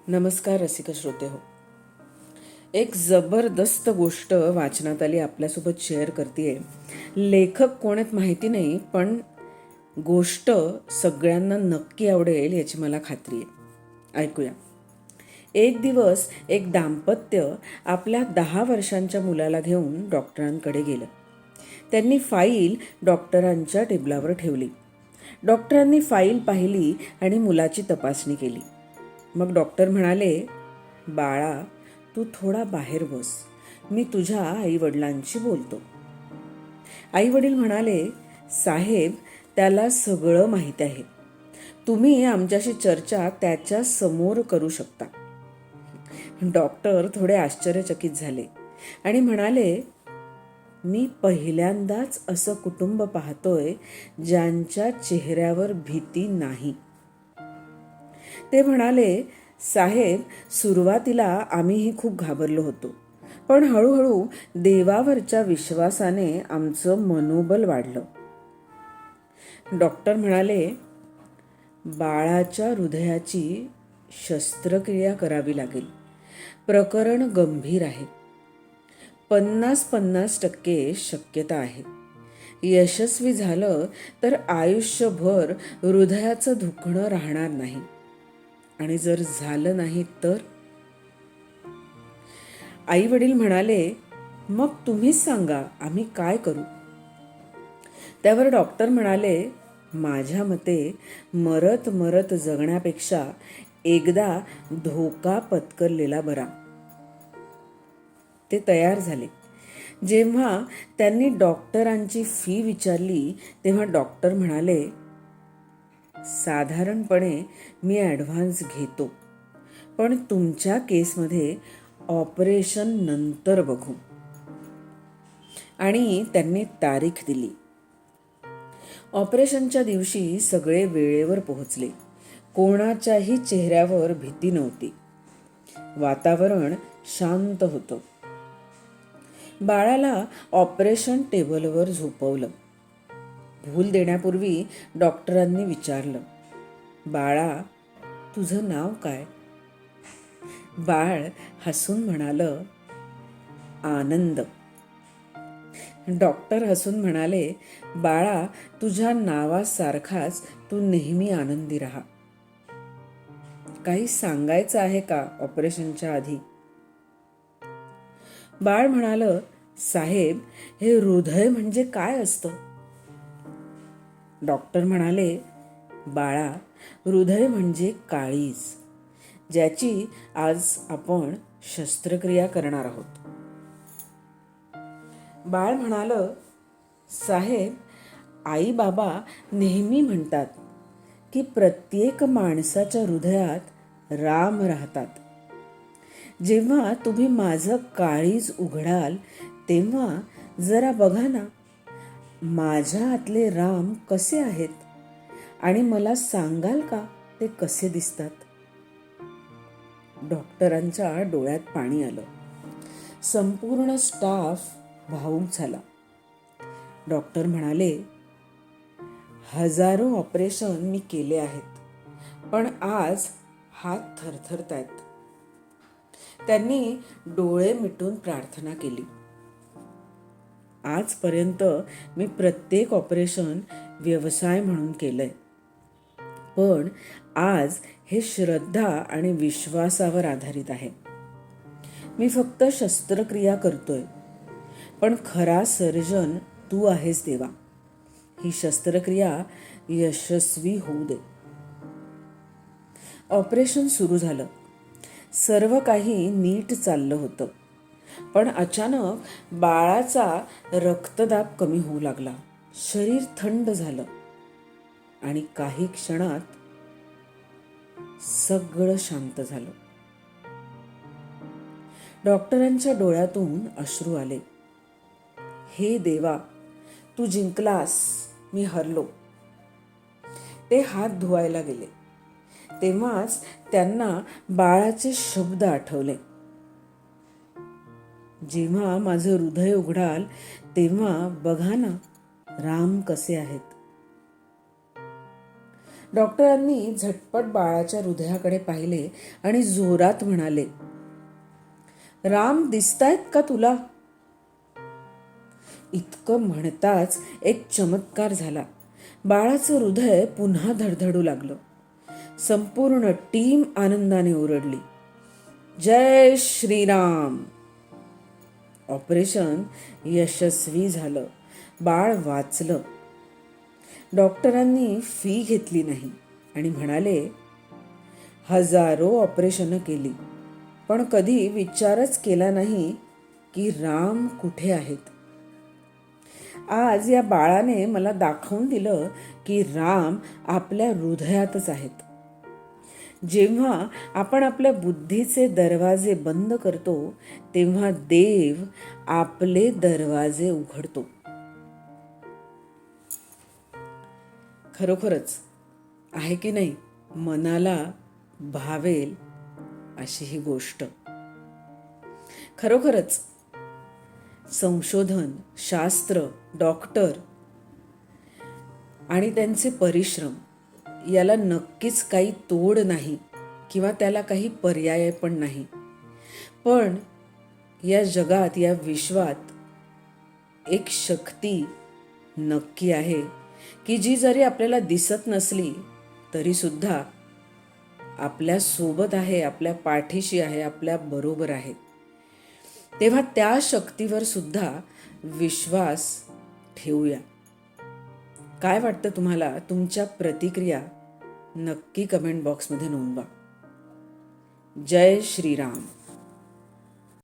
नमस्कार रसिक श्रोते हो. एक जबरदस्त गोष्ट वाचनात आली, आपल्यासोबत शेअर करतेय. लेखक कोण आहेत माहिती नाही, पण गोष्ट सगळ्यांना नक्की आवडेल याची मला खात्री आहे. ऐकूया. एक दिवस एक दाम्पत्य आपल्या 10 वर्षांच्या मुलाला घेऊन डॉक्टरांकडे गेलं. त्यांनी फाईल डॉक्टरांच्या टेबलावर ठेवली. डॉक्टरांनी फाईल पाहिली आणि मुलाची तपासणी केली. मग डॉक्टर म्हणाले, बाळा, तू थोडा बाहेर बस, मी तुझ्या आईवडिलांशी बोलतो. आईवडील म्हणाले, साहेब, त्याला सगळं माहीत आहे, तुम्ही आमच्याशी चर्चा त्याच्या समोर करू शकता. डॉक्टर थोडे आश्चर्यचकित झाले आणि म्हणाले, मी पहिल्यांदाच असं कुटुंब पाहतोय ज्यांच्या चेहऱ्यावर भीती नाही. ते म्हणाले, साहेब, सुरुवातीला आम्हीही खूप घाबरलो होतो, पण हळूहळू देवावरच्या विश्वासाने आमचं मनोबल वाढलं. डॉक्टर म्हणाले, बाळाच्या हृदयाची शस्त्रक्रिया करावी लागेल. प्रकरण गंभीर आहे. 50% शक्यता आहे. यशस्वी झालं तर आयुष्यभर हृदयाचं दुखणं राहणार नाही, आणि जर झालं नाही तर? आई वडील म्हणाले, मग तुम्हीच सांगा, आम्ही काय करू? त्यावर डॉक्टर म्हणाले, माझ्या मते मरत मरत जगण्यापेक्षा एकदा धोका पत्करलेला बरा. ते तयार झाले. जेव्हा त्यांनी डॉक्टरांची फी विचारली तेव्हा डॉक्टर म्हणाले, साधारणपणे मी ॲडव्हान्स घेतो, पण तुमच्या केसमध्ये ऑपरेशन नंतर बघू. आणि त्यांनी तारीख दिली. ऑपरेशनच्या दिवशी सगळे वेळेवर पोहोचले. कोणाच्याही चेहऱ्यावर भीती नव्हती. वातावरण शांत होतं. बाळाला ऑपरेशन टेबलवर झोपवलं. भूल देण्यापूर्वी डॉक्टरांनी विचारलं, बाळा, तुझं नाव काय? बाळ हसून म्हणालं, आनंद. डॉक्टर हसून म्हणाले, बाळा, तुझ्या नावासारखाच तू नेहमी आनंदी राहा. काही सांगायचं आहे का ऑपरेशनच्या आधी? बाळ म्हणालं, साहेब, हे हृदय म्हणजे काय असतं? डॉक्टर म्हणाले, बाळा, हृदय म्हणजे काळीज, ज्याची आज आपण शस्त्रक्रिया करणार आहोत. बाळ म्हणालं, साहेब, आई बाबा नेहमी म्हणतात की प्रत्येक माणसाच्या हृदयात राम राहतात. जेव्हा तुम्ही माझं काळीज उघडाल तेव्हा जरा बघा ना, माझ्या आतले राम कसे आहेत, आणि मला सांगाल का ते कसे दिसतात? डॉक्टरांच्या डोळ्यात पाणी आलं. संपूर्ण स्टाफ भावूक झाला. डॉक्टर म्हणाले, हजारो ऑपरेशन मी केले आहेत, पण आज हात थरथरतायत. त्यांनी डोळे मिटून प्रार्थना केली. आजपर्यंत मी प्रत्येक ऑपरेशन व्यवसाय म्हणून केलंय, पण आज हे श्रद्धा आणि विश्वासावर आधारित आहे. मी फक्त शस्त्रक्रिया करतोय, पण खरा सर्जन तू आहेस देवा. ही शस्त्रक्रिया यशस्वी होऊ दे. ऑपरेशन सुरू झालं. सर्व काही नीट चाललं होतं, पण अचानक बाळाचा रक्तदाब कमी होऊ लागला. शरीर थंड झालं आणि काही क्षणात सगळं शांत झालं. डॉक्टरांच्या डोळ्यातून अश्रू आले. हे देवा, तू जिंकलास, मी हरलो. ते हात धुवायला गेले. तेव्हाच त्यांना बाळाचे शब्द आठवले, जेव्हा माझं हृदय उघडाल तेव्हा बघा ना, राम कसे आहेत. डॉक्टरांनी झटपट बाळाच्या हृदयाकडे पाहिले आणि जोरात म्हणाले, राम दिसतायत का तुला? इतकं म्हणताच एक चमत्कार झाला. बाळाचं हृदय पुन्हा धडधडू लागलं. संपूर्ण टीम आनंदाने ओरडली, जय श्रीराम. ऑपरेशन यशस्वी झालं. बाळ वाचलं. डॉक्टरांनी फी घेतली नाही आणि म्हणाले, हजारो ऑपरेशनं केली, पण कधी विचारच केला नाही की राम कुठे आहेत. आज या बाळाने मला दाखवून दिलं की राम आपल्या हृदयातच आहेत. जेव्हा आपण आपल्या बुद्धीचे दरवाजे बंद करतो, तेव्हा देव आपले दरवाजे उघडतो. खरोखरच आहे की नाही मनाला भावेल अशी ही गोष्ट. खरोखरच संशोधन, शास्त्र, डॉक्टर आणि त्यांचे परिश्रम याला नक्कीच काही तोड नाही किंवा त्याला काही पर्याय पण नाही. पण या जगात, या विश्वात एक शक्ती नक्की आहे की जी जरी आपल्याला दिसत नसली तरी सुद्धा आपल्या सोबत आहे, आपल्या पाठीशी आहे, आपल्या बरोबर आहे. तेव्हा त्या शक्तीवर सुद्धा विश्वास ठेवूया. काय वाटतं तुम्हाला? तुमच्या प्रतिक्रिया नक्की कमेंट बॉक्समध्ये नोंदवा. जय श्रीराम.